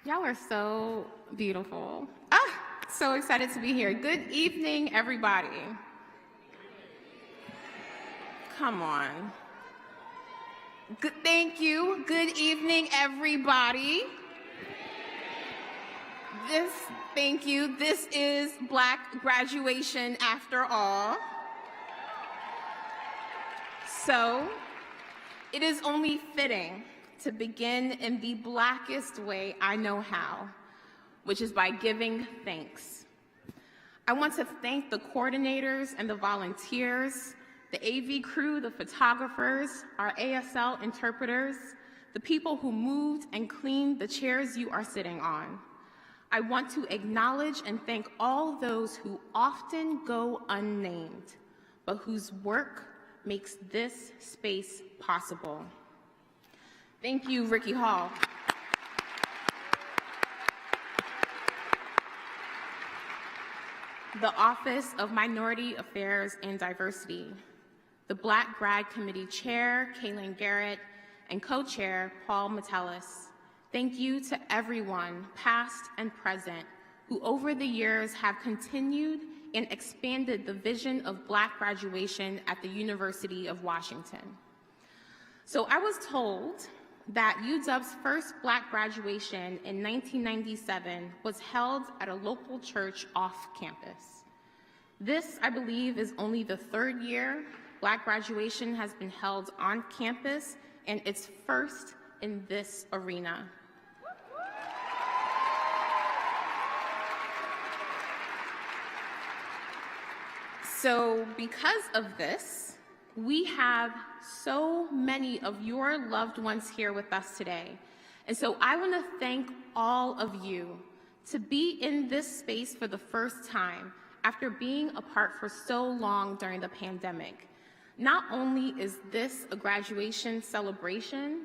Y'all are so beautiful. So excited to be here. Good evening, everybody. Come on. Thank you. Good evening, everybody. Thank you. This is Black graduation after all. So, it is only fitting to begin in the Blackest way I know how, which is by giving thanks. I want to thank the coordinators and the volunteers, the AV crew, the photographers, our ASL interpreters, the people who moved and cleaned the chairs you are sitting on. I want to acknowledge and thank all those who often go unnamed, but whose work makes this space possible. Thank you, Ricky Hall. The Office of Minority Affairs and Diversity, the Black Grad Committee Chair, Kaylin Garrett, and Co-Chair, Paul Metellus. Thank you to everyone, past and present, who over the years have continued and expanded the vision of Black graduation at the University of Washington. So I was told that UW's first Black graduation in 1997 was held at a local church off campus. This, I believe, is only the third year Black graduation has been held on campus, and it's first in this arena. So because of this, we have so many of your loved ones here with us today. And so I want to thank all of you to be in this space for the first time after being apart for so long during the pandemic. Not only is this a graduation celebration,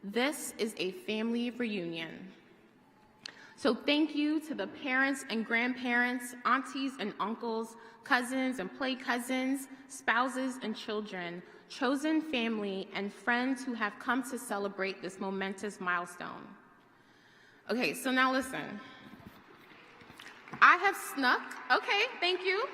this is a family reunion. So thank you to the parents and grandparents, aunties and uncles, cousins and play cousins, spouses and children, chosen family, and friends who have come to celebrate this momentous milestone. Okay, so now listen. I have snuck, okay, thank you.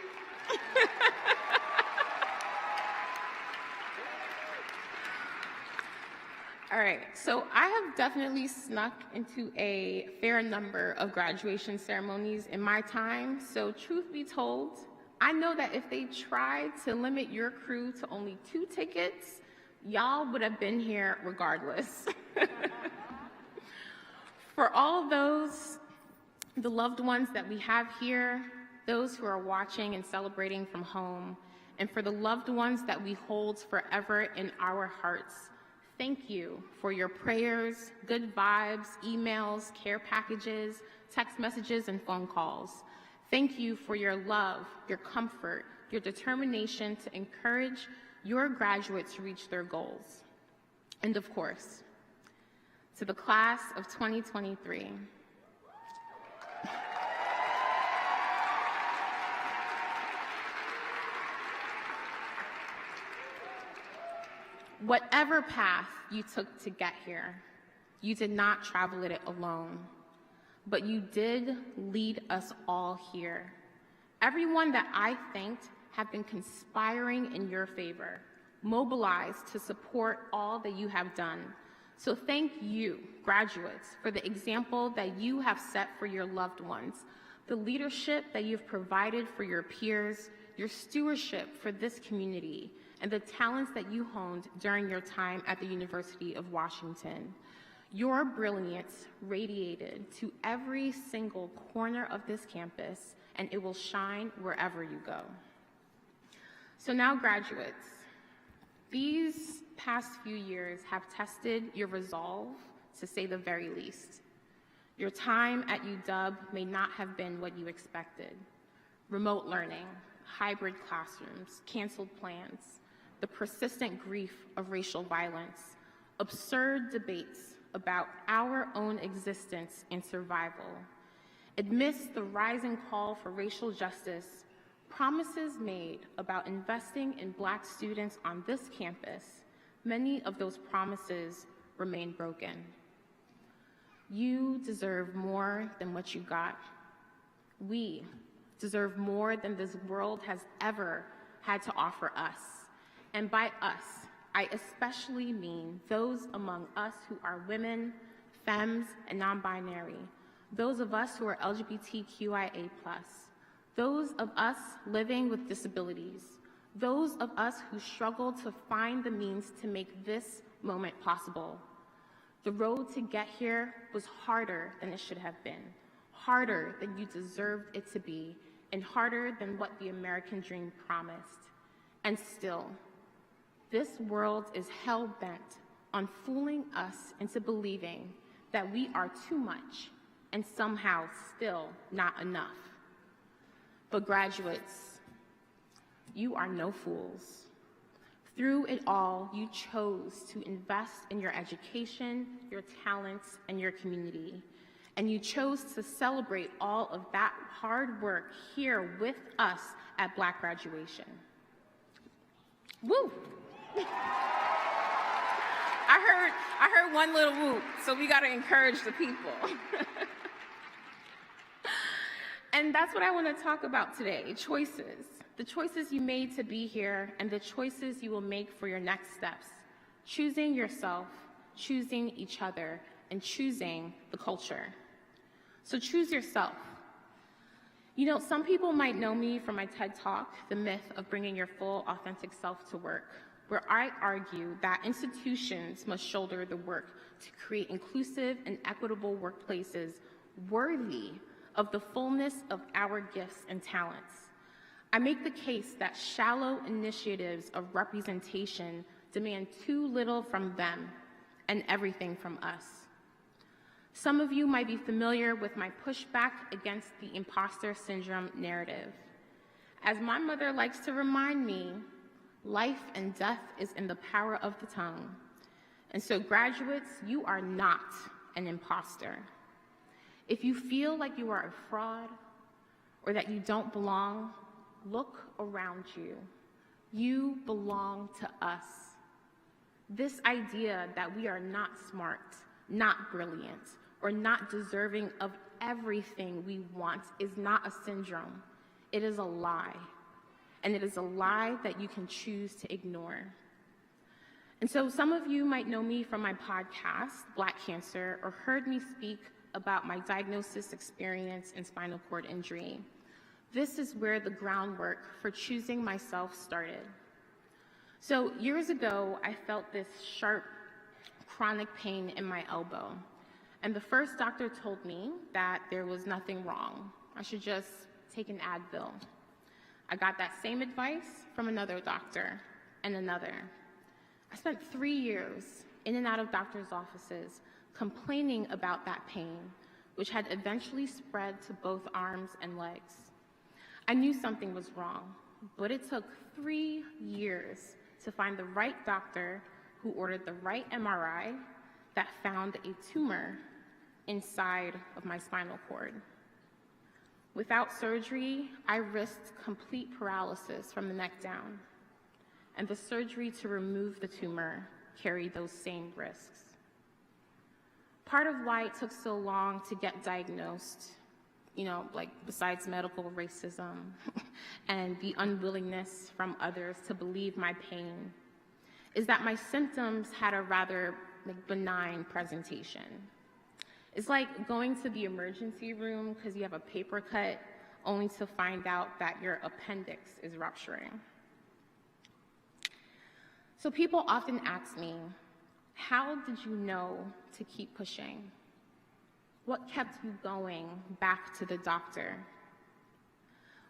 All right, so I have definitely snuck into a fair number of graduation ceremonies in my time, so truth be told, I know that if they tried to limit your crew to only 2 tickets, y'all would have been here regardless. For all those, the loved ones that we have here, those who are watching and celebrating from home, and for the loved ones that we hold forever in our hearts, thank you for your prayers, good vibes, emails, care packages, text messages, and phone calls. Thank you for your love, your comfort, your determination to encourage your graduates to reach their goals. And of course, to the class of 2023. Whatever path you took to get here, you did not travel it alone, but you did lead us all here. Everyone that I thanked have been conspiring in your favor, mobilized to support all that you have done. So thank you, graduates, for the example that you have set for your loved ones, the leadership that you've provided for your peers, your stewardship for this community, and the talents that you honed during your time at the University of Washington. Your brilliance radiated to every single corner of this campus, and it will shine wherever you go. So now, graduates, these past few years have tested your resolve, to say the very least. Your time at UW may not have been what you expected. Remote learning, hybrid classrooms, canceled plans, the persistent grief of racial violence, absurd debates about our own existence and survival. Amidst the rising call for racial justice, promises made about investing in Black students on this campus, many of those promises remain broken. You deserve more than what you got. We deserve more than this world has ever had to offer us. And by us, I especially mean those among us who are women, femmes, and non-binary, those of us who are LGBTQIA+, those of us living with disabilities, those of us who struggle to find the means to make this moment possible. The road to get here was harder than it should have been, harder than you deserved it to be, and harder than what the American dream promised. And still, this world is hell-bent on fooling us into believing that we are too much and somehow still not enough. But graduates, you are no fools. Through it all, you chose to invest in your education, your talents, and your community. And you chose to celebrate all of that hard work here with us at Black graduation. Woo! I heard one little whoop, so we gotta encourage the people. And that's what I want to talk about today, choices. The choices you made to be here and the choices you will make for your next steps. Choosing yourself, choosing each other, and choosing the culture. So choose yourself. You know, some people might know me from my TED Talk, The Myth of Bringing Your Full, Authentic Self to Work, where I argue that institutions must shoulder the work to create inclusive and equitable workplaces worthy of the fullness of our gifts and talents. I make the case that shallow initiatives of representation demand too little from them and everything from us. Some of you might be familiar with my pushback against the imposter syndrome narrative. As my mother likes to remind me, life and death is in the power of the tongue. And so graduates, you are not an imposter. If you feel like you are a fraud or that you don't belong, look around you. You belong to us. This idea that we are not smart, not brilliant, or not deserving of everything we want is not a syndrome. It is a lie. And it is a lie that you can choose to ignore. And so some of you might know me from my podcast, Black Cancer, or heard me speak about my diagnosis experience in spinal cord injury. This is where the groundwork for choosing myself started. So years ago, I felt this sharp, chronic pain in my elbow. And the first doctor told me that there was nothing wrong. I should just take an Advil. I got that same advice from another doctor and another. I spent 3 years in and out of doctors' offices complaining about that pain, which had eventually spread to both arms and legs. I knew something was wrong, but it took 3 years to find the right doctor who ordered the right MRI that found a tumor inside of my spinal cord. Without surgery, I risked complete paralysis from the neck down, and the surgery to remove the tumor carried those same risks. Part of why it took so long to get diagnosed, like besides medical racism and the unwillingness from others to believe my pain, is that my symptoms had a rather benign presentation. It's like going to the emergency room because you have a paper cut only to find out that your appendix is rupturing. So people often ask me, how did you know to keep pushing? What kept you going back to the doctor?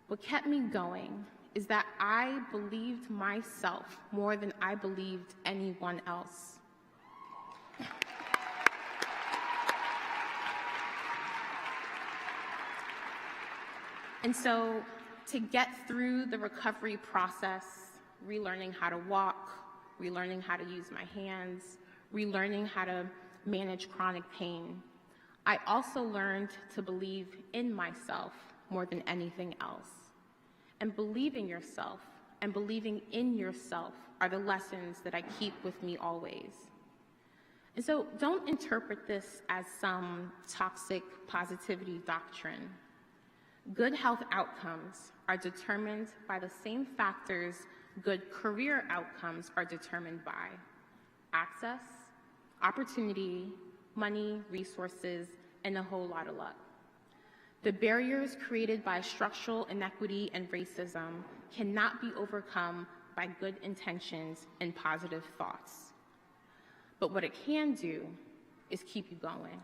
What kept me going is that I believed myself more than I believed anyone else. And so to get through the recovery process, relearning how to walk, relearning how to use my hands, relearning how to manage chronic pain, I also learned to believe in myself more than anything else. And believing yourself and believing in yourself are the lessons that I keep with me always. And so don't interpret this as some toxic positivity doctrine. Good health outcomes are determined by the same factors good career outcomes are determined by: access, opportunity, money, resources, and a whole lot of luck. The barriers created by structural inequity and racism cannot be overcome by good intentions and positive thoughts. But what it can do is keep you going.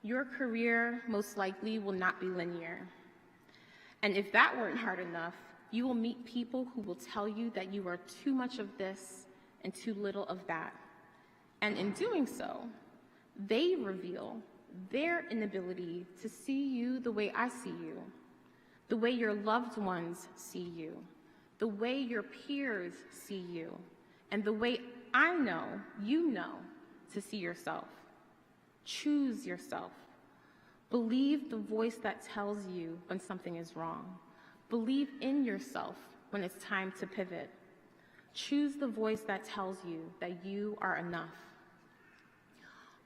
Your career most likely will not be linear. And if that weren't hard enough, you will meet people who will tell you that you are too much of this and too little of that. And in doing so, they reveal their inability to see you the way I see you, the way your loved ones see you, the way your peers see you, and the way I know you know to see yourself. Choose yourself. Believe the voice that tells you when something is wrong. Believe in yourself when it's time to pivot. Choose the voice that tells you that you are enough.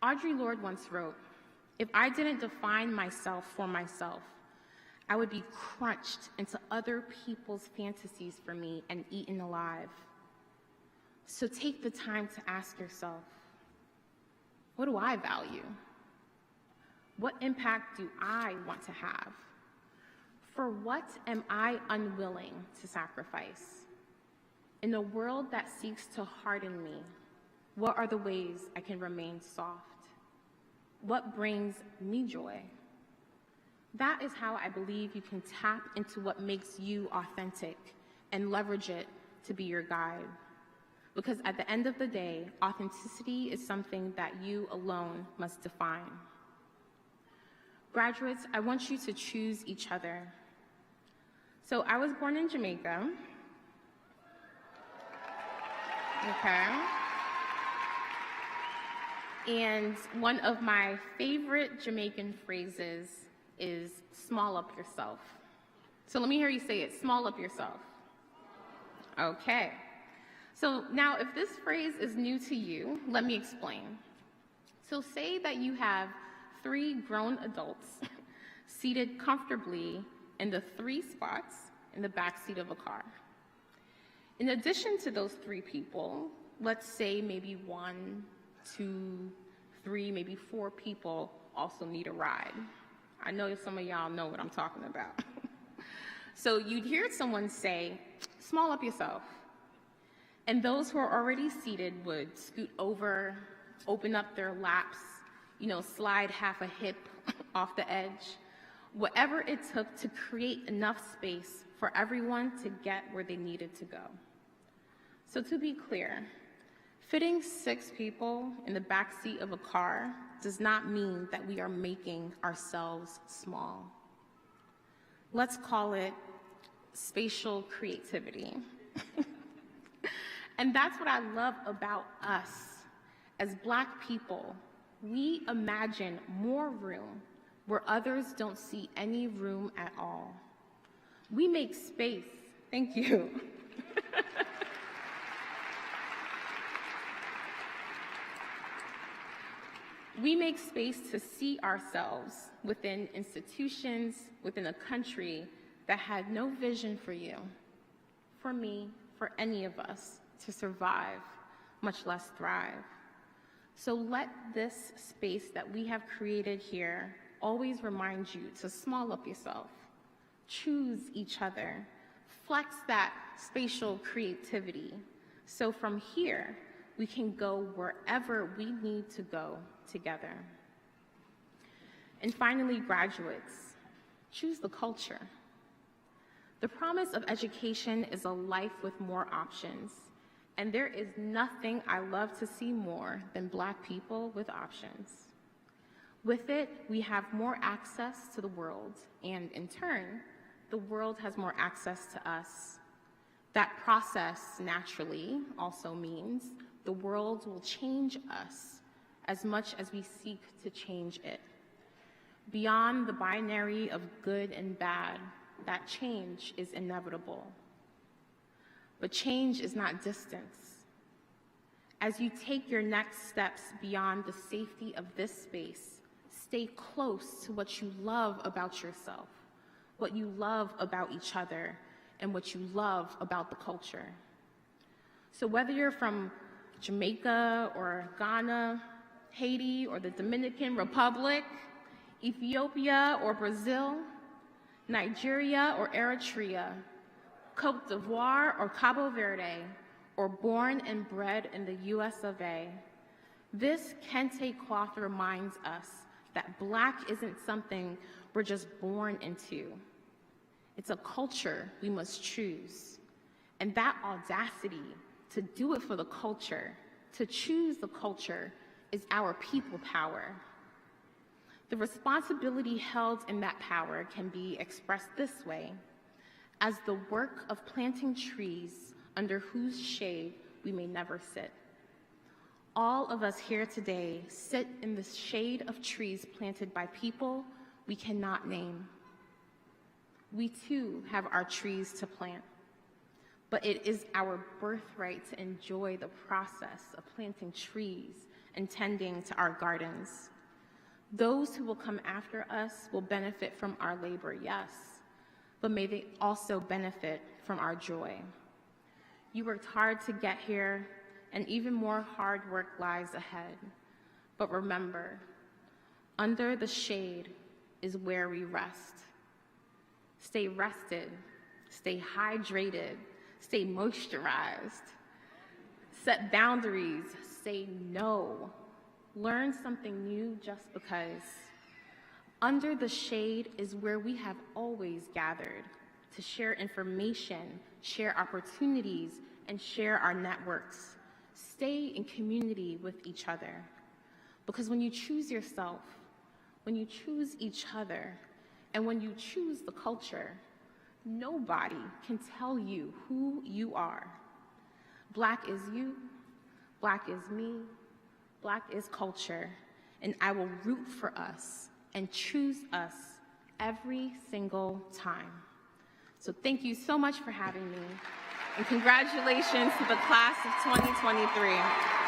Audre Lorde once wrote, "If I didn't define myself for myself, I would be crunched into other people's fantasies for me and eaten alive." So take the time to ask yourself, what do I value? What impact do I want to have? For what am I unwilling to sacrifice? In a world that seeks to harden me, what are the ways I can remain soft? What brings me joy? That is how I believe you can tap into what makes you authentic and leverage it to be your guide. Because at the end of the day, authenticity is something that you alone must define. Graduates, I want you to choose each other. So I was born in Jamaica. Okay. And one of my favorite Jamaican phrases is small up yourself. So let me hear you say it, small up yourself. Okay. So now if this phrase is new to you, let me explain. So say that you have 3 grown adults seated comfortably in the 3 spots in the back seat of a car. In addition to those 3 people, let's say maybe 1, 2, 3, maybe 4 people also need a ride. I know some of y'all know what I'm talking about. So you'd hear someone say, small up yourself. And those who are already seated would scoot over, open up their laps, slide half a hip off the edge, whatever it took to create enough space for everyone to get where they needed to go. So to be clear, fitting 6 people in the backseat of a car does not mean that we are making ourselves small. Let's call it spatial creativity. And that's what I love about us. As Black people, we imagine more room where others don't see any room at all. We make space. Thank you. We make space to see ourselves within institutions, within a country that had no vision for you, for me, for any of us to survive, much less thrive. So let this space that we have created here always remind you to small up yourself, choose each other, flex that spatial creativity. So from here, we can go wherever we need to go together. And finally, graduates, choose the culture. The promise of education is a life with more options. And there is nothing I love to see more than Black people with options. With it, we have more access to the world, and in turn, the world has more access to us. That process naturally also means the world will change us as much as we seek to change it. Beyond the binary of good and bad, that change is inevitable. But change is not distance. As you take your next steps beyond the safety of this space, stay close to what you love about yourself, what you love about each other, and what you love about the culture. So whether you're from Jamaica or Ghana, Haiti or the Dominican Republic, Ethiopia or Brazil, Nigeria or Eritrea, Cote d'Ivoire or Cabo Verde, or born and bred in the US of A, this kente cloth reminds us that Black isn't something we're just born into. It's a culture we must choose. And that audacity to do it for the culture, to choose the culture, is our people power. The responsibility held in that power can be expressed this way: as the work of planting trees under whose shade we may never sit. All of us here today sit in the shade of trees planted by people we cannot name. We too have our trees to plant, but it is our birthright to enjoy the process of planting trees and tending to our gardens. Those who will come after us will benefit from our labor, yes, but may they also benefit from our joy. You worked hard to get here, and even more hard work lies ahead. But remember, under the shade is where we rest. Stay rested, stay hydrated, stay moisturized. Set boundaries, say no. Learn something new just because. Under the shade is where we have always gathered to share information, share opportunities, and share our networks. Stay in community with each other. Because when you choose yourself, when you choose each other, and when you choose the culture, nobody can tell you who you are. Black is you, Black is me, Black is culture, and I will root for us and choose us every single time. So thank you so much for having me, and congratulations to the class of 2023.